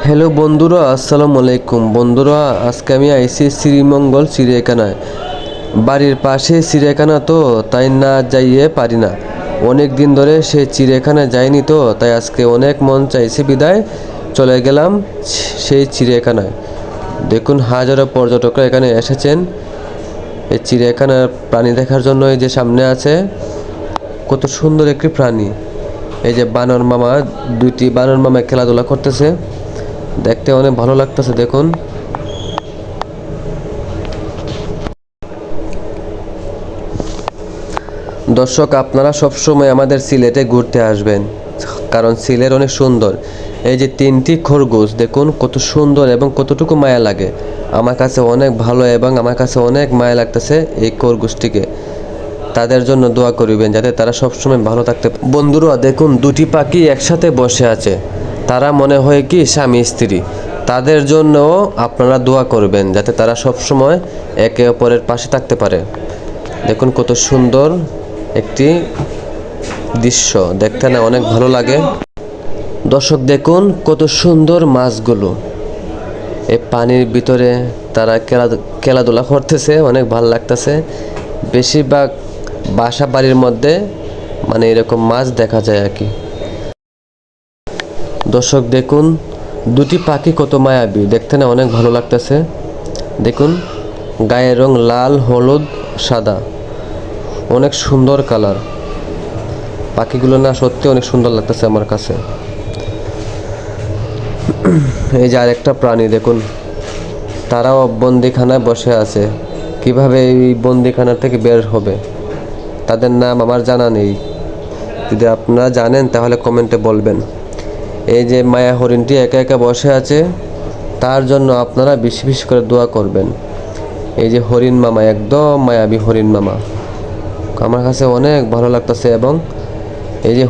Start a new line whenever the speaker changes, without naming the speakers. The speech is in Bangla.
হ্যালো বন্ধুরা, আসসালামু আলাইকুম। বন্ধুরা, আজকে আমি আইছি শ্রীমঙ্গল চিড়িয়াখানায়। বাড়ির পাশে চিড়িয়াখানা তো, তাই না যাইয়ে পারি না। অনেক দিন ধরে সে চিড়িয়াখানায় যাইনি তো, তাই আজকে অনেক মন চাইছে বিদায় চলে গেলাম সেই চিড়িয়াখানায়। দেখুন, হাজারো পর্যটকরা এখানে এসেছেন এই চিড়িয়াখানার প্রাণী দেখার জন্য। এই যে সামনে আছে কত সুন্দর একটি প্রাণী, এই যে বানর মামা, দুইটি বানর মামা খেলাধুলা করতেছে, দেখতে অনেক ভালো লাগতেছে। দেখুন, দর্শক, আপনারা সবসময় আমাদের সিলেটে ঘুরতে আসবেন, কারণ সিলেট অনেক সুন্দর। এই যে তিনটি খরগোশ দেখুন কত সুন্দর এবং কতটুকু মায়া লাগে। আমার কাছে অনেক ভালো এবং আমার কাছে অনেক মায়া লাগতেছে এই খরগোশটিকে। তাদের জন্য দোয়া করিবেন যাতে তারা সবসময় ভালো থাকতে। বন্ধুরা দেখুন, দুটি পাখি একসাথে বসে আছে, তারা মনে হয় কি স্বামী স্ত্রী। তাদের জন্যও আপনারা দোয়া করবেন যাতে তারা সবসময় একে অপরের পাশে থাকতে পারে। দেখুন কত সুন্দর একটি দৃশ্য, দেখতে না অনেক ভালো লাগে। দর্শক দেখুন কত সুন্দর মাছগুলো এই পানির ভিতরে তারা খেলাধুলা করতেছে, অনেক ভালো লাগতেছে। বেশিরভাগ বাসা বাড়ির মধ্যে মানে এরকম মাছ দেখা যায় আর কি। দর্শক দেখুন, দুটি পাখি কত মায়াবী, দেখতে না অনেক ভালো লাগতেছে। দেখুন, গায়ের রং লাল, হলুদ, সাদা, অনেক সুন্দর কালার। পাখিগুলো না সত্যি অনেক সুন্দর লাগতেছে আমার কাছে। এই যে আরেকটা প্রাণী দেখুন, তারাও বন্দিখানায় বসে আছে। কিভাবে এই বন্দিখানা থেকে বের হবে তাদের নাম আমার জানা নেই, যদি আপনারা জানেন তাহলে কমেন্টে বলবেন। এই যে মায়া হরিণটি একা একা বসে আছে, তার জন্য আপনারা বেশি বেশি করে দোয়া করবেন। এই যে হরিণ মামা, একদম মায়াবী হরিণ মামা, আমার কাছে অনেক ভালো লাগতেছে। এবং এই যে